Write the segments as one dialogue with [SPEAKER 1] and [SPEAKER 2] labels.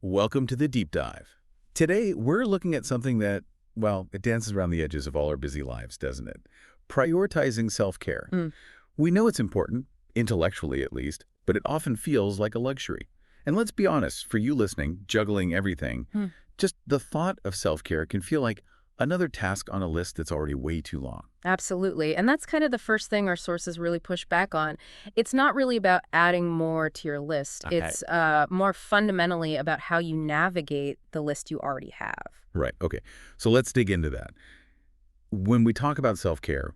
[SPEAKER 1] Welcome to the deep dive. Today, we're looking at something that, well, it dances around the edges of all our busy lives, doesn't it? Prioritizing self-care.
[SPEAKER 2] Mm.
[SPEAKER 1] We know it's important, intellectually at least, but it often feels like a luxury. And let's be honest, for you listening, juggling everything,
[SPEAKER 2] Mm.
[SPEAKER 1] just the thought of self-care can feel like another task on a list that's already way too long.
[SPEAKER 2] Absolutely. And that's kind of the first thing our sources really push back on. It's not really about adding more to your list.
[SPEAKER 1] Okay.
[SPEAKER 2] It's more fundamentally about how you navigate the list you already have.
[SPEAKER 1] Right, okay. So let's dig into that. When we talk about self-care,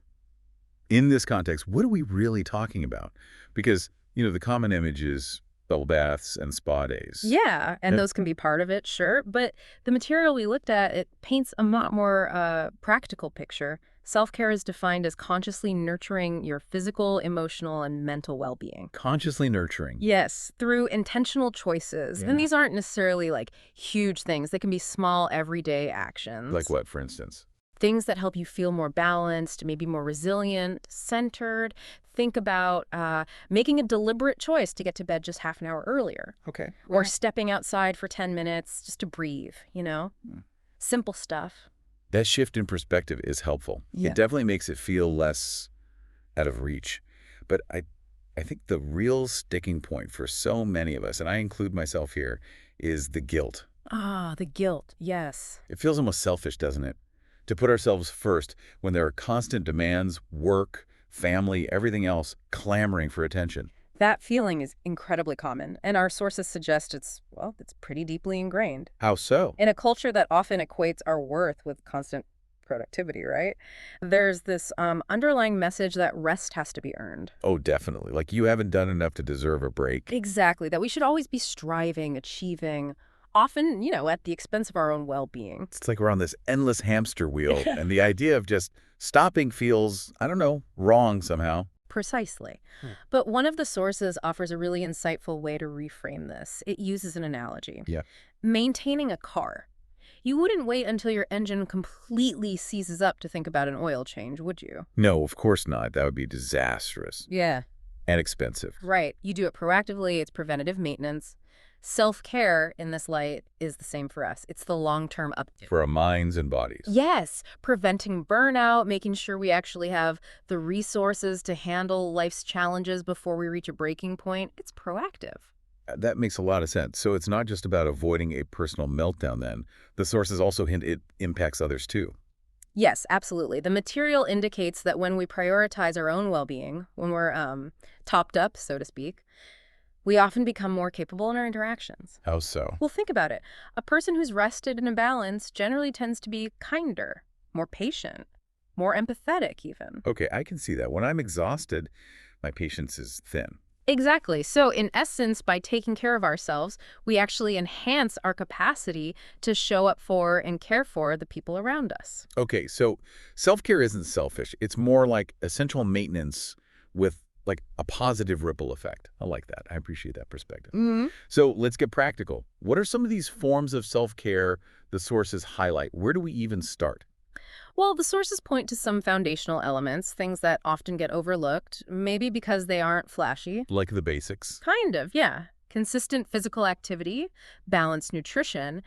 [SPEAKER 1] in this context, what are we really talking about? Because, the common image is bubble baths and spa days.
[SPEAKER 2] Yeah, and
[SPEAKER 1] Yeah.
[SPEAKER 2] those can be part of it, sure. But the material we looked at, it paints a lot more practical picture. Self-care is defined as consciously nurturing your physical, emotional, and mental well-being.
[SPEAKER 1] Consciously nurturing.
[SPEAKER 2] Yes, through intentional choices.
[SPEAKER 1] Yeah.
[SPEAKER 2] And these aren't necessarily like huge things. They can be small, everyday actions.
[SPEAKER 1] Like what, for instance?
[SPEAKER 2] Things that help you feel more balanced, maybe more resilient, centered. Think about making a deliberate choice to get to bed just half an hour earlier.
[SPEAKER 1] Okay.
[SPEAKER 2] Or stepping outside for 10 minutes just to breathe. Simple stuff.
[SPEAKER 1] That shift in perspective is helpful.
[SPEAKER 2] Yeah.
[SPEAKER 1] It definitely makes it feel less out of reach. But I think the real sticking point for so many of us, and I include myself here, is the guilt.
[SPEAKER 2] Ah, the guilt. Yes.
[SPEAKER 1] It feels almost selfish, doesn't it? To put ourselves first when there are constant demands, work, family, everything else clamoring for attention.
[SPEAKER 2] That feeling is incredibly common, and our sources suggest it's pretty deeply ingrained.
[SPEAKER 1] How so?
[SPEAKER 2] In a culture that often equates our worth with constant productivity, right? There's this underlying message that rest has to be earned.
[SPEAKER 1] Oh, definitely. Like you haven't done enough to deserve a break.
[SPEAKER 2] Exactly, that we should always be striving, achieving, often, at the expense of our own well-being.
[SPEAKER 1] It's like we're on this endless hamster wheel, and the idea of just stopping feels, I don't know, wrong somehow.
[SPEAKER 2] Precisely. But one of the sources offers a really insightful way to reframe this. It uses an analogy.
[SPEAKER 1] Yeah.
[SPEAKER 2] Maintaining a car. You wouldn't wait until your engine completely seizes up to think about an oil change, would you?
[SPEAKER 1] No, of course not. That would be disastrous
[SPEAKER 2] Yeah.
[SPEAKER 1] and expensive.
[SPEAKER 2] Right. You do it proactively. It's preventative maintenance. Self-care in this light is the same for us. It's the long-term update.
[SPEAKER 1] For our minds and bodies.
[SPEAKER 2] Yes, preventing burnout, making sure we actually have the resources to handle life's challenges before we reach a breaking point. It's proactive.
[SPEAKER 1] That makes a lot of sense. So it's not just about avoiding a personal meltdown then. The sources also hint it impacts others too.
[SPEAKER 2] Yes, absolutely. The material indicates that when we prioritize our own well-being, when we're topped up, so to speak, we often become more capable in our interactions.
[SPEAKER 1] How so?
[SPEAKER 2] Well, think about it. A person who's rested and in balance generally tends to be kinder, more patient, more empathetic even.
[SPEAKER 1] Okay, I can see that. When I'm exhausted, my patience is thin.
[SPEAKER 2] Exactly. So in essence, by taking care of ourselves, we actually enhance our capacity to show up for and care for the people around us.
[SPEAKER 1] Okay, so self-care isn't selfish. It's more like essential maintenance with like a positive ripple effect. I like that. I appreciate that perspective.
[SPEAKER 2] Mm-hmm.
[SPEAKER 1] So let's get practical. What are some of these forms of self-care the sources highlight? Where do we even start?
[SPEAKER 2] Well, the sources point to some foundational elements, things that often get overlooked, maybe because they aren't flashy.
[SPEAKER 1] Like the basics.
[SPEAKER 2] Kind of, yeah. Consistent physical activity, balanced nutrition,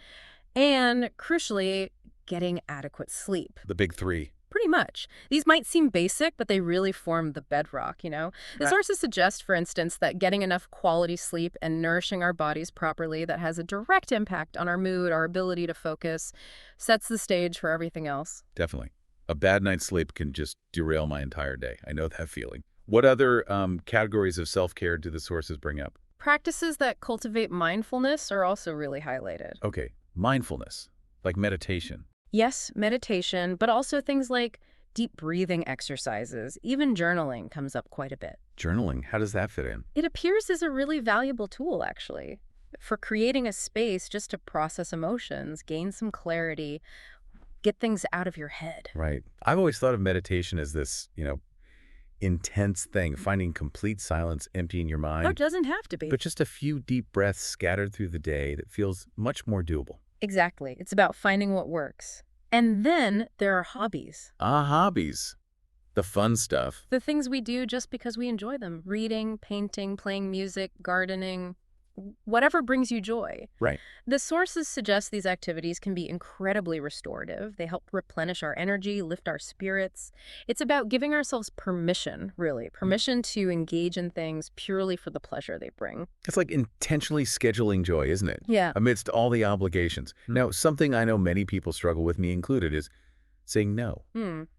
[SPEAKER 2] and crucially, getting adequate sleep.
[SPEAKER 1] The big three.
[SPEAKER 2] Pretty much. These might seem basic, but they really form the bedrock. The
[SPEAKER 1] Right.
[SPEAKER 2] sources suggest, for instance, that getting enough quality sleep and nourishing our bodies properly that has a direct impact on our mood, our ability to focus, sets the stage for everything else.
[SPEAKER 1] Definitely. A bad night's sleep can just derail my entire day. I know that feeling. What other categories of self-care do the sources bring up?
[SPEAKER 2] Practices that cultivate mindfulness are also really highlighted.
[SPEAKER 1] Okay, mindfulness, like meditation.
[SPEAKER 2] Yes, meditation, but also things like deep breathing exercises. Even journaling comes up quite a bit.
[SPEAKER 1] Journaling, how does that fit in?
[SPEAKER 2] It appears as a really valuable tool, actually, for creating a space just to process emotions, gain some clarity, get things out of your head.
[SPEAKER 1] Right. I've always thought of meditation as this, intense thing, finding complete silence, emptying your
[SPEAKER 2] Oh, it
[SPEAKER 1] mind,
[SPEAKER 2] doesn't have to be.
[SPEAKER 1] but just a few deep breaths scattered through the day that feels much more doable.
[SPEAKER 2] Exactly. It's about finding what works. And then there are hobbies.
[SPEAKER 1] Hobbies. The fun stuff.
[SPEAKER 2] The things we do just because we enjoy them. Reading, painting, playing music, gardening. Whatever brings you joy.
[SPEAKER 1] Right.
[SPEAKER 2] The sources suggest these activities can be incredibly restorative. They help replenish our energy, lift our spirits. It's about giving ourselves permission, really, permission to engage in things purely for the pleasure they bring.
[SPEAKER 1] It's like intentionally scheduling joy, isn't it?
[SPEAKER 2] Yeah.
[SPEAKER 1] Amidst all the obligations. Now, something I know many people struggle with, me included, is saying no.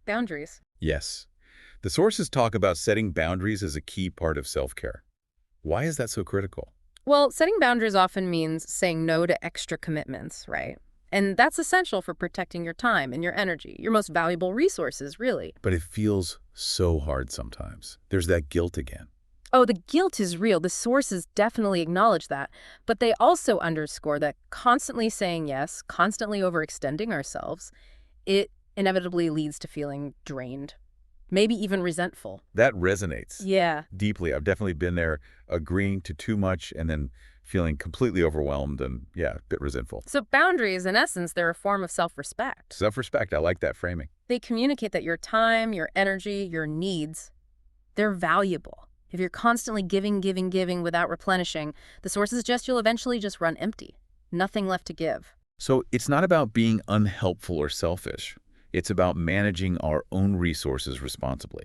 [SPEAKER 2] Boundaries.
[SPEAKER 1] Yes. The sources talk about setting boundaries as a key part of self-care. Why is that so critical?
[SPEAKER 2] Well, setting boundaries often means saying no to extra commitments, right? And that's essential for protecting your time and your energy, your most valuable resources, really.
[SPEAKER 1] But it feels so hard sometimes. There's that guilt again.
[SPEAKER 2] Oh, the guilt is real. The sources definitely acknowledge that. But they also underscore that constantly saying yes, constantly overextending ourselves, it inevitably leads to feeling drained, maybe even resentful.
[SPEAKER 1] That resonates
[SPEAKER 2] Yeah.
[SPEAKER 1] deeply. I've definitely been there, agreeing to too much and then feeling completely overwhelmed and, yeah, a bit resentful.
[SPEAKER 2] So boundaries, in essence, they're a form of self-respect.
[SPEAKER 1] Self-respect, I like that framing.
[SPEAKER 2] They communicate that your time, your energy, your needs, they're valuable. If you're constantly giving without replenishing, the sources suggest you'll eventually just run empty. Nothing left to give.
[SPEAKER 1] So it's not about being unhelpful or selfish. It's about managing our own resources responsibly.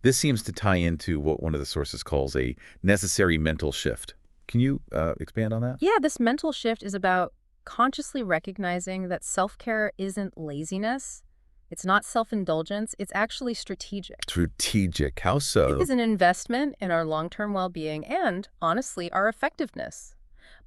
[SPEAKER 1] This seems to tie into what one of the sources calls a necessary mental shift. Can you expand on that?
[SPEAKER 2] Yeah, this mental shift is about consciously recognizing that self-care isn't laziness. It's not self-indulgence. It's actually strategic.
[SPEAKER 1] Strategic. How
[SPEAKER 2] It
[SPEAKER 1] so?
[SPEAKER 2] is an investment in our long-term well-being and, honestly, our effectiveness.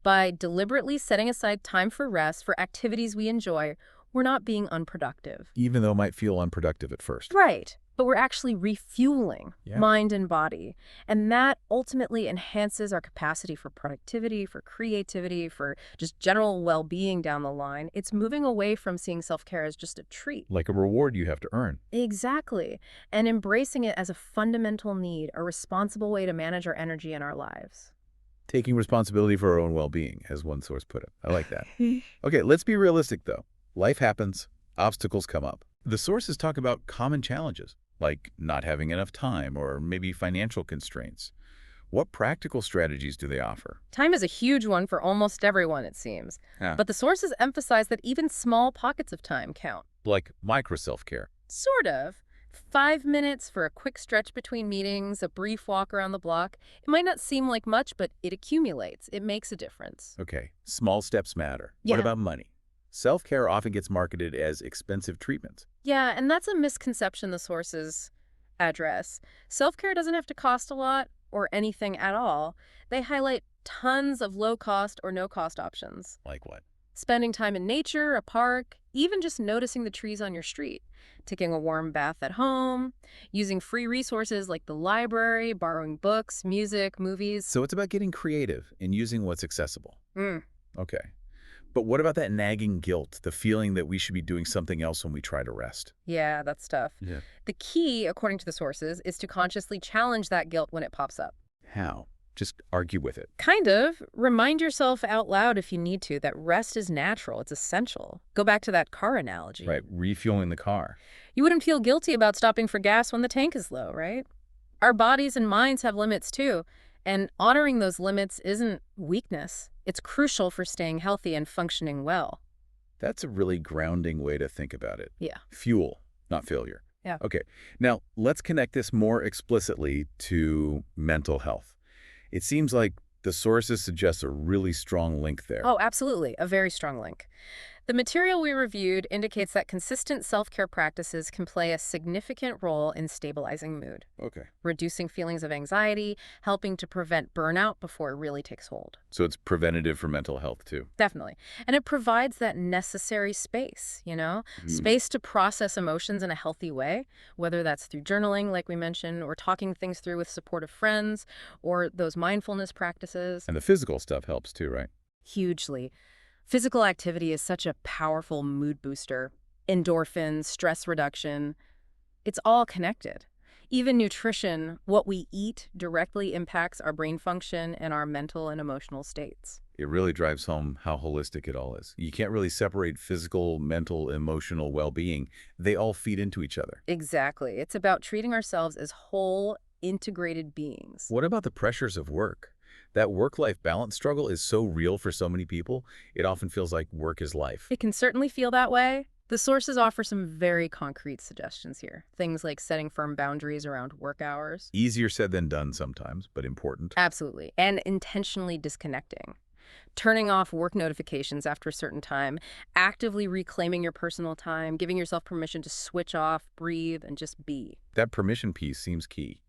[SPEAKER 2] By deliberately setting aside time for rest, for activities we enjoy, we're not being unproductive.
[SPEAKER 1] Even though it might feel unproductive at first.
[SPEAKER 2] Right. But we're actually refueling
[SPEAKER 1] Yeah.
[SPEAKER 2] mind and body. And that ultimately enhances our capacity for productivity, for creativity, for just general well-being down the line. It's moving away from seeing self-care as just a treat.
[SPEAKER 1] Like a reward you have to earn.
[SPEAKER 2] Exactly. And embracing it as a fundamental need, a responsible way to manage our energy in our lives.
[SPEAKER 1] Taking responsibility for our own well-being, as one source put it. I like that. Okay, let's be realistic, though. Life happens. Obstacles come up. The sources talk about common challenges, like not having enough time or maybe financial constraints. What practical strategies do they offer?
[SPEAKER 2] Time is a huge one for almost everyone, it seems.
[SPEAKER 1] Yeah.
[SPEAKER 2] But the sources emphasize that even small pockets of time count.
[SPEAKER 1] Like micro self-care.
[SPEAKER 2] Sort of. 5 minutes for a quick stretch between meetings, a brief walk around the block. It might not seem like much, but it accumulates. It makes a difference.
[SPEAKER 1] Okay, small steps matter.
[SPEAKER 2] Yeah.
[SPEAKER 1] What about money? Self-care often gets marketed as expensive treatment.
[SPEAKER 2] Yeah, and that's a misconception the sources address. Self-care doesn't have to cost a lot or anything at all. They highlight tons of low-cost or no-cost options.
[SPEAKER 1] Like what?
[SPEAKER 2] Spending time in nature, a park, even just noticing the trees on your street, taking a warm bath at home, using free resources like the library, borrowing books, music, movies.
[SPEAKER 1] So it's about getting creative and using what's accessible.
[SPEAKER 2] Mm.
[SPEAKER 1] Okay. But what about that nagging guilt, the feeling that we should be doing something else when we try to rest?
[SPEAKER 2] Yeah, that's tough.
[SPEAKER 1] Yeah.
[SPEAKER 2] The key, according to the sources, is to consciously challenge that guilt when it pops up.
[SPEAKER 1] How? Just argue with it.
[SPEAKER 2] Kind of. Remind yourself out loud if you need to that rest is natural. It's essential. Go back to that car analogy.
[SPEAKER 1] Right, refueling the car.
[SPEAKER 2] You wouldn't feel guilty about stopping for gas when the tank is low, right? Our bodies and minds have limits too. And honoring those limits isn't weakness. It's crucial for staying healthy and functioning well.
[SPEAKER 1] That's a really grounding way to think about it.
[SPEAKER 2] Yeah.
[SPEAKER 1] Fuel, not failure.
[SPEAKER 2] Yeah.
[SPEAKER 1] Okay, now let's connect this more explicitly to mental health. It seems like the sources suggest a really strong link there.
[SPEAKER 2] Oh, absolutely. A very strong link. The material we reviewed indicates that consistent self-care practices can play a significant role in stabilizing mood,
[SPEAKER 1] Okay.
[SPEAKER 2] reducing feelings of anxiety, helping to prevent burnout before it really takes hold.
[SPEAKER 1] So it's preventative for mental health too.
[SPEAKER 2] Definitely. And it provides that necessary space, space to process emotions in a healthy way, whether that's through journaling, like we mentioned, or talking things through with supportive friends, or those mindfulness practices.
[SPEAKER 1] And the physical stuff helps too, right?
[SPEAKER 2] Hugely. Physical activity is such a powerful mood booster. Endorphins, stress reduction, it's all connected. Even nutrition, what we eat, directly impacts our brain function and our mental and emotional states.
[SPEAKER 1] It really drives home how holistic it all is. You can't really separate physical, mental, emotional well-being. They all feed into each other.
[SPEAKER 2] Exactly. It's about treating ourselves as whole, integrated beings.
[SPEAKER 1] What about the pressures of work? That work-life balance struggle is so real for so many people, it often feels like work is life.
[SPEAKER 2] It can certainly feel that way. The sources offer some very concrete suggestions here. Things like setting firm boundaries around work hours.
[SPEAKER 1] Easier said than done sometimes, but important.
[SPEAKER 2] Absolutely. And intentionally disconnecting. Turning off work notifications after a certain time, actively reclaiming your personal time, giving yourself permission to switch off, breathe, and just be.
[SPEAKER 1] That permission piece seems key.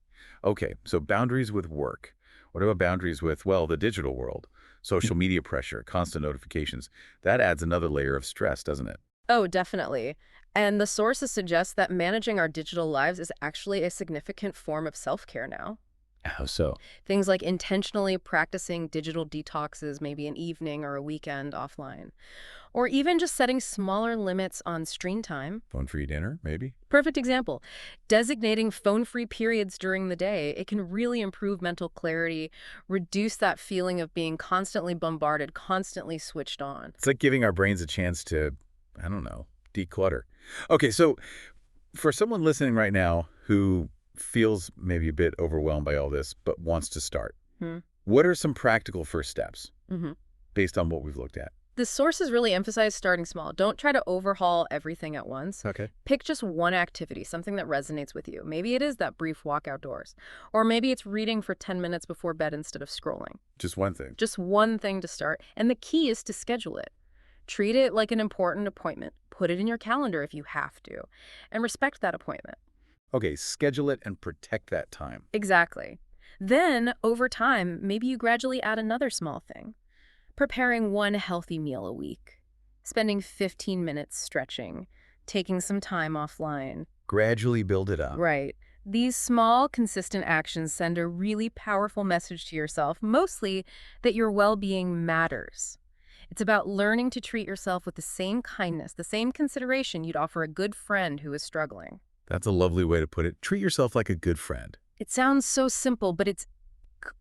[SPEAKER 1] Okay, so boundaries with work. What about boundaries with, well, the digital world? Social media pressure, constant notifications. That adds another layer of stress, doesn't it?
[SPEAKER 2] Oh, definitely. And the sources suggest that managing our digital lives is actually a significant form of self-care now.
[SPEAKER 1] How so?
[SPEAKER 2] Things like intentionally practicing digital detoxes, maybe an evening or a weekend offline, or even just setting smaller limits on screen time.
[SPEAKER 1] Phone-free dinner, maybe?
[SPEAKER 2] Perfect example. Designating phone-free periods during the day, it can really improve mental clarity, reduce that feeling of being constantly bombarded, constantly switched on.
[SPEAKER 1] It's like giving our brains a chance to, I don't know, declutter. Okay, so for someone listening right now who feels maybe a bit overwhelmed by all this, but wants to start,
[SPEAKER 2] Hmm.
[SPEAKER 1] what are some practical first steps
[SPEAKER 2] Mm-hmm.
[SPEAKER 1] based on what we've looked at?
[SPEAKER 2] The sources really emphasize starting small. Don't try to overhaul everything at once.
[SPEAKER 1] Okay.
[SPEAKER 2] Pick just one activity, something that resonates with you. Maybe it is that brief walk outdoors, or maybe it's reading for 10 minutes before bed instead of scrolling.
[SPEAKER 1] Just one thing.
[SPEAKER 2] Just one thing to start, and the key is to schedule it. Treat it like an important appointment. Put it in your calendar if you have to, and respect that appointment.
[SPEAKER 1] Okay, schedule it and protect that time.
[SPEAKER 2] Exactly. Then, over time, maybe you gradually add another small thing. Preparing one healthy meal a week, spending 15 minutes stretching, taking some time offline.
[SPEAKER 1] Gradually build it up.
[SPEAKER 2] Right. These small, consistent actions send a really powerful message to yourself, mostly that your well-being matters. It's about learning to treat yourself with the same kindness, the same consideration you'd offer a good friend who is struggling.
[SPEAKER 1] That's a lovely way to put it. Treat yourself like a good friend.
[SPEAKER 2] It sounds so simple, but it's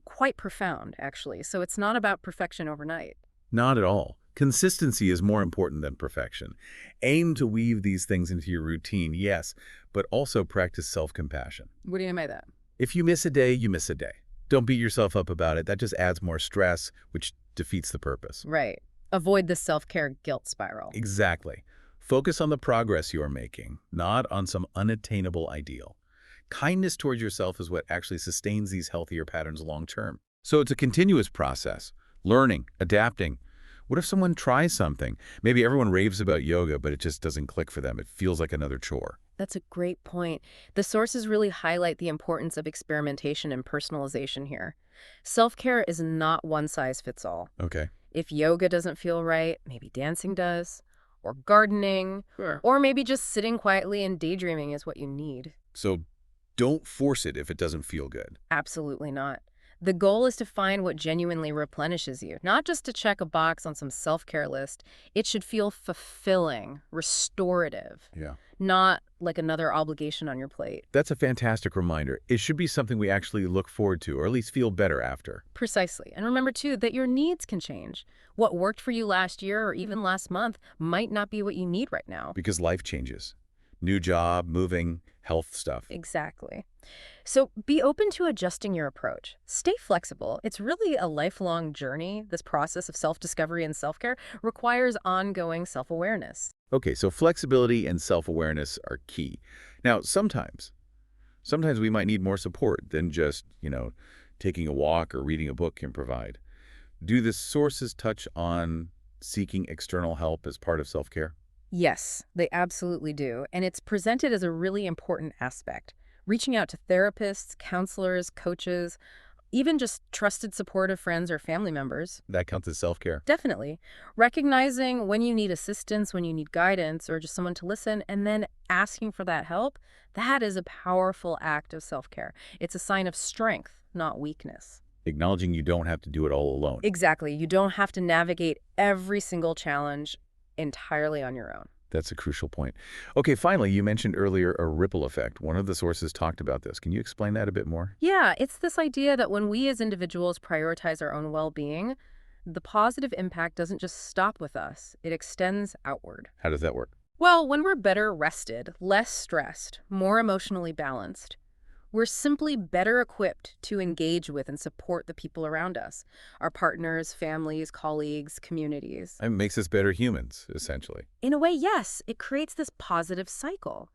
[SPEAKER 2] quite profound, actually. So it's not about perfection overnight.
[SPEAKER 1] Not at all. Consistency is more important than perfection. Aim to weave these things into your routine, yes, but also practice self-compassion.
[SPEAKER 2] What do you mean by that?
[SPEAKER 1] If you miss a day, you miss a day. Don't beat yourself up about it. That just adds more stress, which defeats the purpose.
[SPEAKER 2] Right. Avoid the self-care guilt spiral.
[SPEAKER 1] Exactly. Focus on the progress you are making, not on some unattainable ideal. Kindness towards yourself is what actually sustains these healthier patterns long term. So it's a continuous process. Learning, adapting. What if someone tries something? Maybe everyone raves about yoga, but it just doesn't click for them. It feels like another chore.
[SPEAKER 2] That's a great point. The sources really highlight the importance of experimentation and personalization here. Self-care is not one size fits all.
[SPEAKER 1] Okay.
[SPEAKER 2] If yoga doesn't feel right, maybe dancing does, or gardening,
[SPEAKER 1] Sure.
[SPEAKER 2] or maybe just sitting quietly and daydreaming is what you need.
[SPEAKER 1] So don't force it if it doesn't feel good.
[SPEAKER 2] Absolutely not. The goal is to find what genuinely replenishes you, not just to check a box on some self-care list. It should feel fulfilling, restorative,
[SPEAKER 1] Yeah.
[SPEAKER 2] not like another obligation on your plate.
[SPEAKER 1] That's a fantastic reminder. It should be something we actually look forward to, or at least feel better after.
[SPEAKER 2] Precisely. And remember, too, that your needs can change. What worked for you last year or even last month might not be what you need right now.
[SPEAKER 1] Because life changes. New job, moving, health stuff.
[SPEAKER 2] Exactly. So be open to adjusting your approach. Stay flexible. It's really a lifelong journey. This process of self-discovery and self-care requires ongoing self-awareness.
[SPEAKER 1] Okay, so flexibility and self-awareness are key. Now, sometimes we might need more support than just, taking a walk or reading a book can provide. Do the sources touch on seeking external help as part of self-care?
[SPEAKER 2] Yes, they absolutely do. And it's presented as a really important aspect. Reaching out to therapists, counselors, coaches, even just trusted supportive friends or family members.
[SPEAKER 1] That counts as self-care.
[SPEAKER 2] Definitely. Recognizing when you need assistance, when you need guidance, or just someone to listen, and then asking for that help, that is a powerful act of self-care. It's a sign of strength, not weakness.
[SPEAKER 1] Acknowledging you don't have to do it all alone.
[SPEAKER 2] Exactly. You don't have to navigate every single challenge entirely on your own.
[SPEAKER 1] That's a crucial point. Okay, finally, you mentioned earlier a ripple effect. One of the sources talked about this. Can you explain that a bit more?
[SPEAKER 2] Yeah, it's this idea that when we as individuals prioritize our own well-being, the positive impact doesn't just stop with us, it extends outward.
[SPEAKER 1] How does that work?
[SPEAKER 2] Well, when we're better rested, less stressed, more emotionally balanced, We're simply better equipped to engage with and support the people around us, our partners, families, colleagues, communities.
[SPEAKER 1] It makes us better humans, essentially.
[SPEAKER 2] In a way, yes, it creates this positive cycle.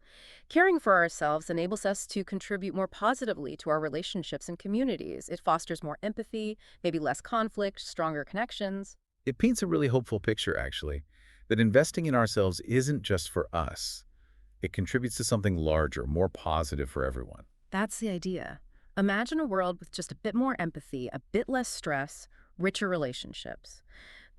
[SPEAKER 2] Caring for ourselves enables us to contribute more positively to our relationships and communities. It fosters more empathy, maybe less conflict, stronger connections.
[SPEAKER 1] It paints a really hopeful picture, actually, that investing in ourselves isn't just for us. It contributes to something larger, more positive for everyone.
[SPEAKER 2] That's the idea. Imagine a world with just a bit more empathy, a bit less stress, richer relationships.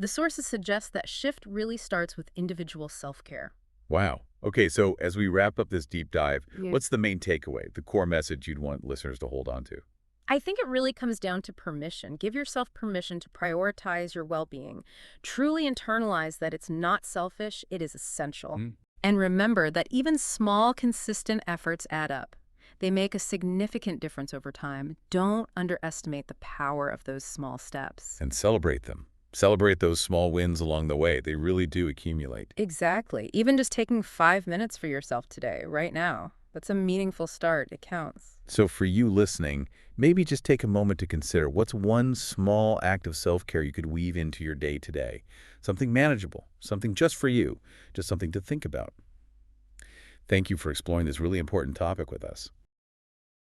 [SPEAKER 2] The sources suggest that shift really starts with individual self-care.
[SPEAKER 1] Wow. Okay, so as we wrap up this deep dive,
[SPEAKER 2] Yeah.
[SPEAKER 1] what's the main takeaway, the core message you'd want listeners to hold on to?
[SPEAKER 2] I think it really comes down to permission. Give yourself permission to prioritize your well-being. Truly internalize that it's not selfish, it is essential.
[SPEAKER 1] Mhm.
[SPEAKER 2] And remember that even small, consistent efforts add up. They make a significant difference over time. Don't underestimate the power of those small steps.
[SPEAKER 1] And celebrate them. Celebrate those small wins along the way. They really do accumulate.
[SPEAKER 2] Exactly. Even just taking 5 minutes for yourself today, right now, that's a meaningful start. It counts.
[SPEAKER 1] So for you listening, maybe just take a moment to consider what's one small act of self-care you could weave into your day today. Something manageable, something just for you, just something to think about. Thank you for exploring this really important topic with us.